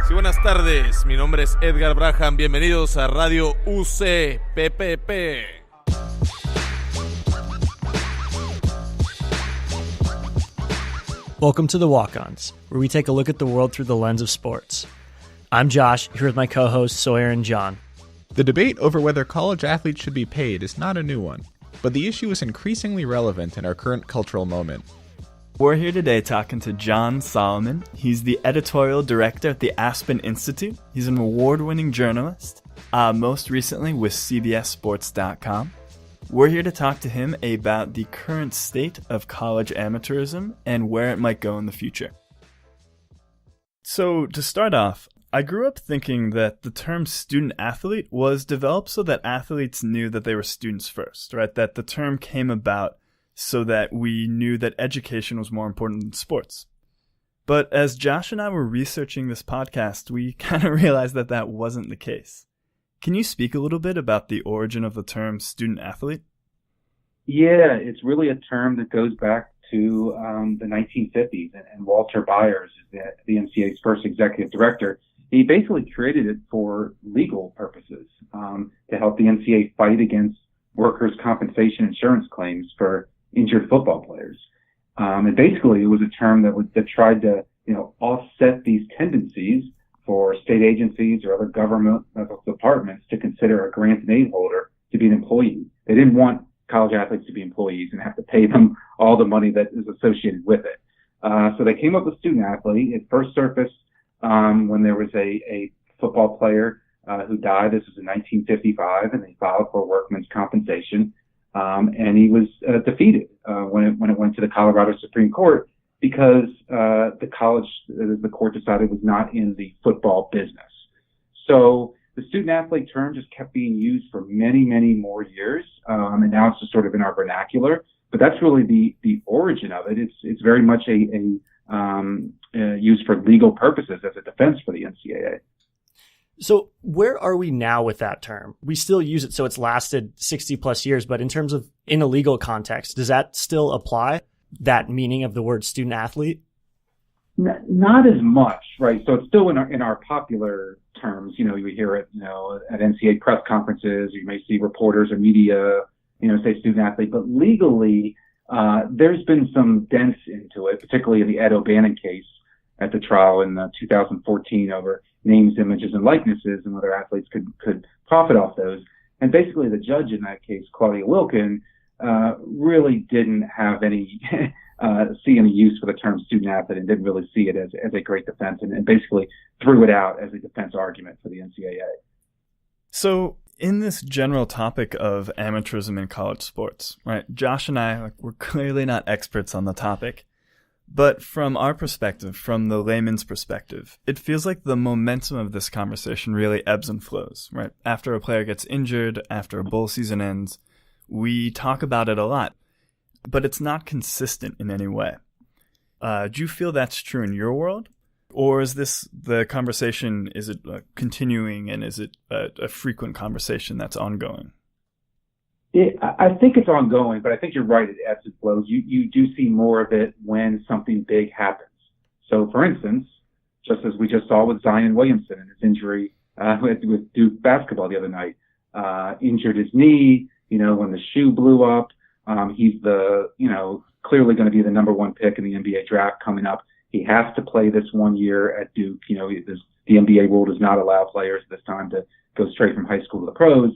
Sí, buenas tardes. Mi nombre es Edgar Braham. Bienvenidos a Radio UCPPP. Welcome to the Walk-ons, where we take a look at the world through the lens of sports. I'm Josh, here with my co-hosts Sawyer and Jon. The debate over whether college athletes should be paid is not a new one, but the issue is increasingly relevant in our current cultural moment. We're here today talking to Jon Solomon. He's the editorial director at the Aspen Institute. He's an award-winning journalist, most recently with CBSSports.com. We're here to talk to him about the current state of college amateurism and where it might go in the future. So, to start off, I grew up thinking that the term student athlete was developed so that athletes knew that they were students first, right? That the term came about so that we knew that education was more important than sports. But as Josh and I were researching this podcast, we kind of realized that that wasn't the case. Can you speak a little bit about the origin of the term student athlete? Yeah, it's really a term that goes back to the 1950s, and Walter Byers is the NCAA's first executive director. He basically created it for legal purposes, to help the NCAA fight against workers' compensation insurance claims for injured football players. And basically it was a term that tried to, offset these tendencies for state agencies or other governmental departments to consider a grant and aid holder to be an employee. They didn't want college athletes to be employees and have to pay them all the money that is associated with it. So they came up with student athlete. It first surfaced when there was a football player who died. This was in 1955, and they filed for workman's compensation. And he was defeated when it went to the Colorado Supreme Court because the court decided was not in the football business. So the student athlete term just kept being used for many, many more years, and now it's just sort of in our vernacular. But that's really the origin of it. It's very much a used for legal purposes as a defense for the NCAA. So where are we now with that term? We still use it, so it's lasted 60 plus years, but in terms of in a legal context, does that still apply, that meaning of the word student athlete? Not as much, right? So it's still in our popular terms. You hear it, at NCAA press conferences, you may see reporters or media, say student athlete, but legally, there's been some dents into it, particularly in the Ed O'Bannon case at the trial in 2014 over names, images, and likenesses, and whether athletes could profit off those. And basically the judge in that case, Claudia Wilkin, really didn't have any, see any use for the term student athlete and didn't really see it as a great defense, and basically threw it out as a defense argument for the NCAA. So in this general topic of amateurism in college sports, right, Josh and I, we're clearly not experts on the topic. But from our perspective, from the layman's perspective, it feels like the momentum of this conversation really ebbs and flows, right? After a player gets injured, after a bowl season ends, we talk about it a lot, but it's not consistent in any way. Do you feel that's true in your world? Or is this the conversation, is it continuing, and is it a frequent conversation that's ongoing? I think it's ongoing, but I think you're right. It ebbs and flows. You do see more of it when something big happens. So, for instance, just as we just saw with Zion Williamson and his injury with Duke basketball the other night, injured his knee. When the shoe blew up, he's clearly going to be the number one pick in the NBA draft coming up. He has to play this 1 year at Duke. The NBA rule does not allow players this time to go straight from high school to the pros.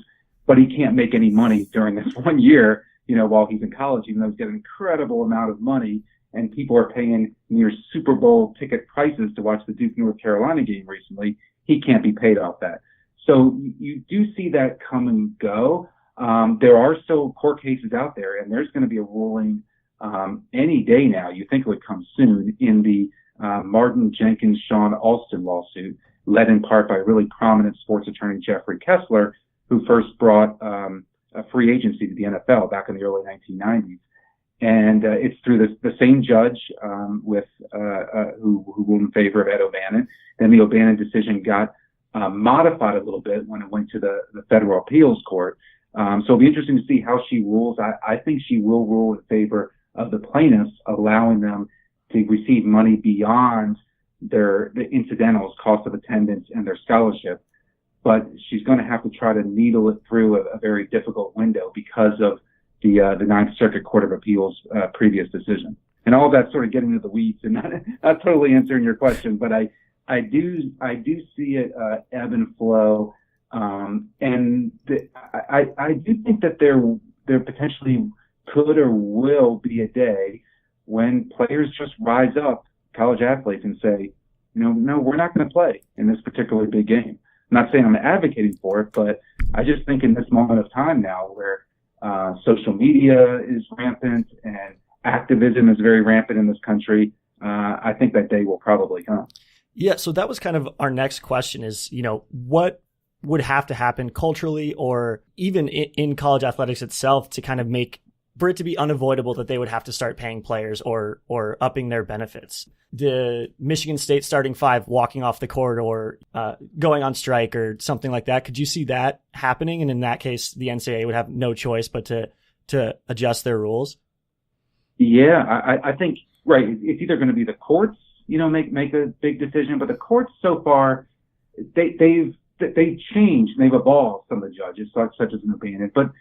But he can't make any money during this 1 year, while he's in college, even though he's getting an incredible amount of money, and people are paying near Super Bowl ticket prices to watch the Duke North Carolina game recently. He can't be paid off that. So you do see that come and go. There are still court cases out there, and there's going to be a ruling any day now. You think it would come soon in the Martin Jenkins Sean Alston lawsuit, led in part by really prominent sports attorney Jeffrey Kessler, who first brought a free agency to the NFL back in the early 1990s. And it's through the same judge who ruled in favor of Ed O'Bannon. Then the O'Bannon decision got modified a little bit when it went to the federal appeals court. So it'll be interesting to see how she rules. I think she will rule in favor of the plaintiffs, allowing them to receive money beyond the incidentals, cost of attendance, and their scholarship. But she's going to have to try to needle it through a very difficult window because of the Ninth Circuit Court of Appeals previous decision. And all that sort of getting into the weeds and not totally answering your question, but I do see it ebb and flow, and I do think that there potentially could or will be a day when players just rise up, college athletes, and say, no, we're not going to play in this particular big game. I'm not saying I'm advocating for it, but I just think in this moment of time now where social media is rampant and activism is very rampant in this country, I think that day will probably come. Yeah, so that was kind of our next question is, what would have to happen culturally or even in college athletics itself to kind of for it to be unavoidable that they would have to start paying players or upping their benefits. The Michigan State starting five walking off the court or going on strike or something like that. Could you see that happening? And in that case, the NCAA would have no choice but to adjust their rules? Yeah, I think, right, it's either going to be the courts, make a big decision, but the courts so far, they've changed and they've evolved, some of the judges, such as an O'Bannon, but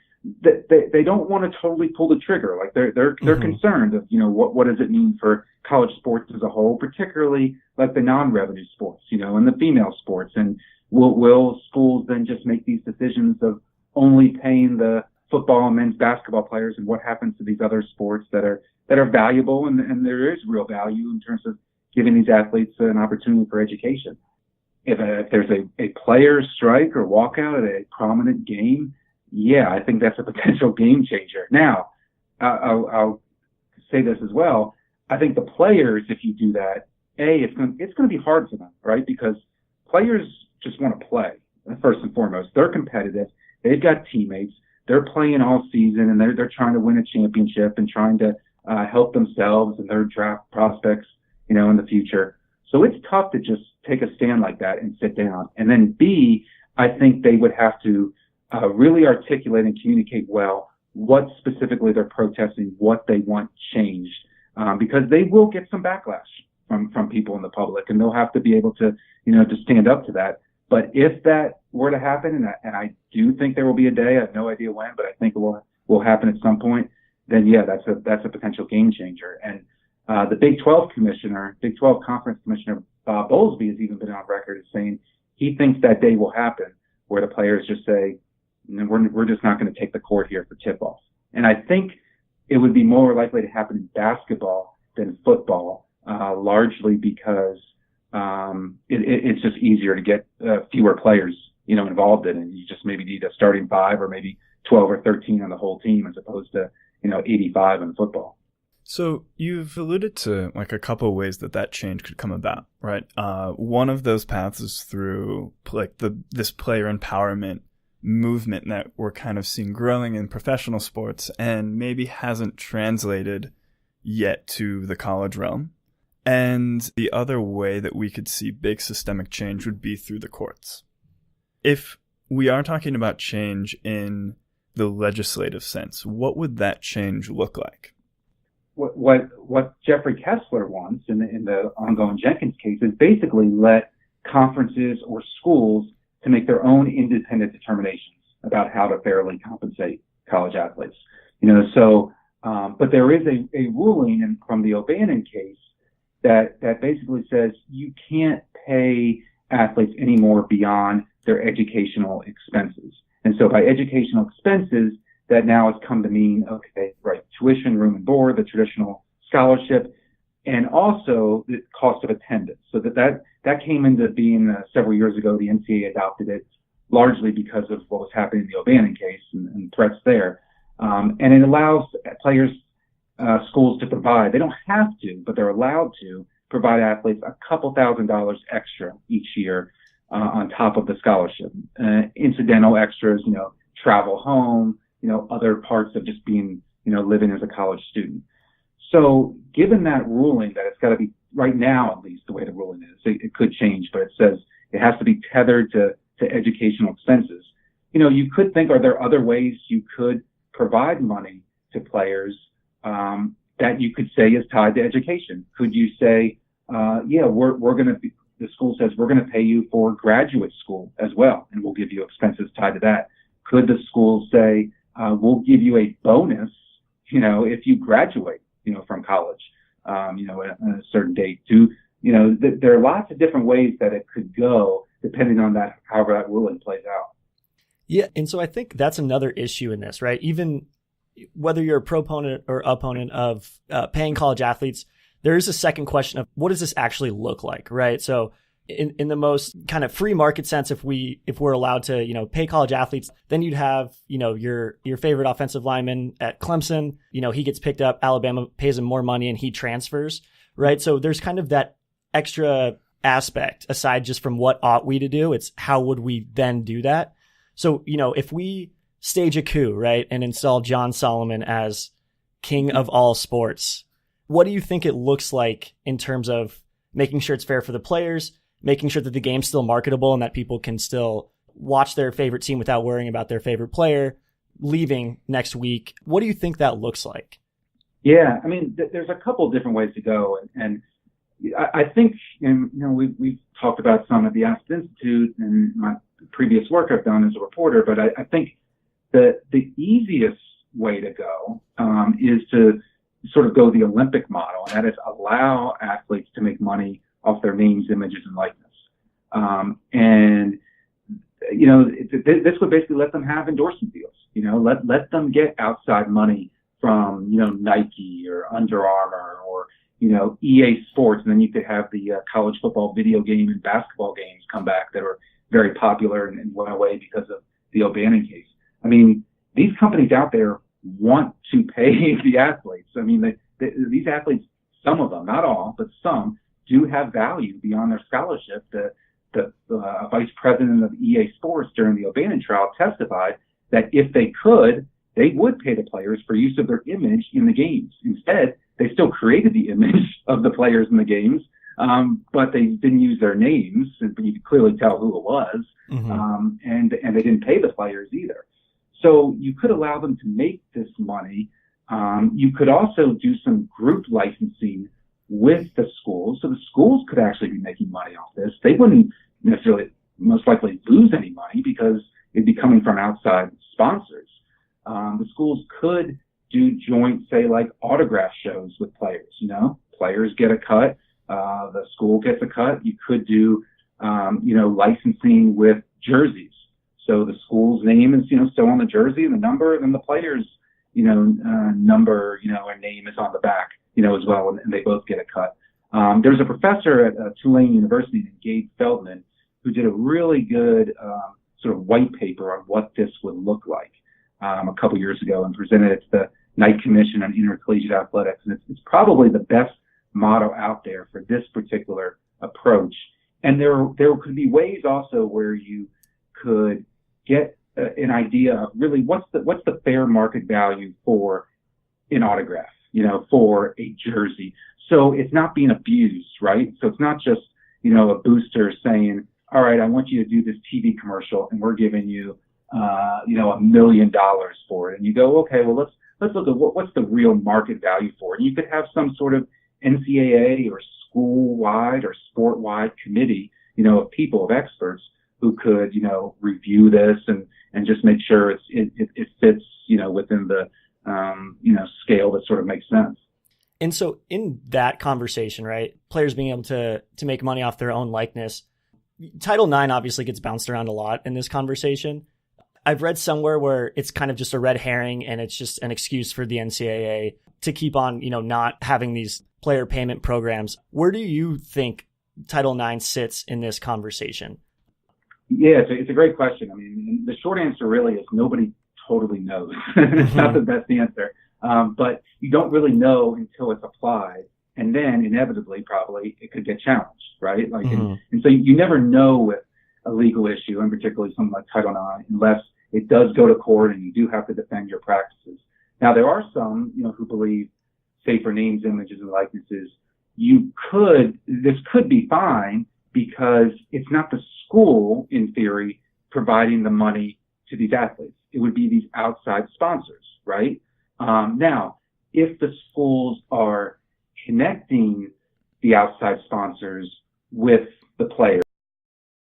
they don't want to totally pull the trigger. Like they're concerned of, what does it mean for college sports as a whole, particularly like the non-revenue sports, and the female sports. And will schools then just make these decisions of only paying the football and men's basketball players, and what happens to these other sports that are valuable and there is real value in terms of giving these athletes an opportunity for education? If there's a player strike or walkout at a prominent game, yeah, I think that's a potential game changer. Now, I'll say this as well. I think the players, if you do that, it's going to be hard for them, right? Because players just want to play, first and foremost. They're competitive. They've got teammates. They're playing all season, and they're trying to win a championship and trying to help themselves and their draft prospects, in the future. So it's tough to just take a stand like that and sit down. And then B, I think they would have to really articulate and communicate well what specifically they're protesting, what they want changed, because they will get some backlash from people in the public, and they'll have to be able to, to stand up to that. But if that were to happen, and I do think there will be a day, I have no idea when, but I think it will happen at some point, then yeah, that's a potential game changer. And the Big 12 Conference Commissioner, Bob Bowlesby, has even been on record as saying he thinks that day will happen where the players just say, we're just not going to take the court here for tip-off. And I think it would be more likely to happen in basketball than football, largely because it's just easier to get fewer players, involved in it. You just maybe need a starting five or maybe 12 or 13 on the whole team as opposed to, 85 in football. So you've alluded to like a couple of ways that change could come about, right? One of those paths is through like this player empowerment movement that we're kind of seeing growing in professional sports and maybe hasn't translated yet to the college realm. And the other way that we could see big systemic change would be through the courts. If we are talking about change in the legislative sense, what would that change look like? What Jeffrey Kessler wants in the ongoing Jenkins case is basically let conferences or schools to make their own independent determinations about how to fairly compensate college athletes. But there is a ruling from the O'Bannon case that basically says you can't pay athletes anymore beyond their educational expenses. And so by educational expenses, that now has come to mean, okay, right, tuition, room and board, the traditional scholarship, and also the cost of attendance. So that came into being several years ago. The NCAA adopted it largely because of what was happening in the O'Bannon case and threats there. And it allows players, schools to provide, they don't have to, but they're allowed to provide athletes a couple $1,000s extra each year on top of the scholarship. Incidental extras, travel home, other parts of just being, living as a college student. So given that ruling that it's got to be right now, at least the way the ruling is, it could change, but it says it has to be tethered to educational expenses. You could think, are there other ways you could provide money to players that you could say is tied to education? Could you say, we're going to be, the school says we're going to pay you for graduate school as well, and we'll give you expenses tied to that. Could the school say, we'll give you a bonus, if you graduate, from college, at a certain date? There are lots of different ways that it could go depending on that, however that ruling plays out. Yeah. And so I think that's another issue in this, right? Even whether you're a proponent or opponent of paying college athletes, there is a second question of what does this actually look like, right? So in the most kind of free market sense, if we're allowed to, pay college athletes, then you'd have, your favorite offensive lineman at Clemson, he gets picked up, Alabama pays him more money and he transfers, right? So there's kind of that extra aspect aside just from what ought we to do. It's how would we then do that? So, if we stage a coup, right, and install Jon Solomon as king of all sports, what do you think it looks like in terms of making sure it's fair for the players, making sure that the game's still marketable and that people can still watch their favorite team without worrying about their favorite player leaving next week? What do you think that looks like? Yeah, I mean, there's a couple of different ways to go. And I think, we've talked about some at the Aspen Institute and my previous work I've done as a reporter, but I think that the easiest way to go is to sort of go the Olympic model, and that is allow athletes to make money off their names, images, and likeness. This would basically let them have endorsement deals. Let them get outside money from Nike or Under Armour or EA Sports, and then you could have the college football video game and basketball games come back that were very popular and went away because of the O'Bannon case. I mean, these companies out there want to pay the athletes. I mean, these athletes, some of them, not all, but some, do have value beyond their scholarship. The vice president of EA Sports during the O'Bannon trial testified that if they could, they would pay the players for use of their image in the games. Instead, they still created the image of the players in the games, but they didn't use their names, but you could clearly tell who it was, and they didn't pay the players either. So you could allow them to make this money. You could also do some group licensing with the schools, so the schools could actually be making money off this. They wouldn't necessarily, most likely, lose any money because it'd be coming from outside sponsors. The schools could do joint, say, like autograph shows with players. Players get a cut, the school gets a cut. You could do, licensing with jerseys. So the school's name is, still on the jersey and the number, and then the player's, number, and name is on the back, as well, and they both get a cut. There's a professor at Tulane University named Gabe Feldman who did a really good sort of white paper on what this would look like a couple years ago and presented it to the Knight Commission on Intercollegiate Athletics. And it's probably the best model out there for this particular approach. And there could be ways also where you could get an idea of really what's the fair market value for an autograph, for a jersey. So it's not being abused, right? So it's not just, a booster saying, all right, I want you to do this TV commercial and we're giving you, $1 million for it. And you go, okay, well, let's look at what's the real market value for it. And you could have some sort of NCAA or school-wide or sport-wide committee, of people, of experts who could, review this and just make sure it fits, within the, scale that sort of makes sense. And so in that conversation, right, players being able to make money off their own likeness, Title IX obviously gets bounced around a lot in this conversation. I've read somewhere where it's kind of just a red herring and it's just an excuse for the NCAA to keep on, not having these player payment programs. Where do you think Title IX sits in this conversation? Yeah, it's a great question. I mean, the short answer really is nobody totally knows. It's not the best answer. But you don't really know until it's applied. And then inevitably, probably, it could get challenged, right? Like, and so you never know with a legal issue, and particularly something like Title IX, unless it does go to court and you do have to defend your practices. Now, there are some, who believe, say, for names, images, and likenesses, this could be fine because it's not the school, in theory, providing the money to these athletes. It would be these outside sponsors, right? Now, if the schools are connecting the outside sponsors with the players.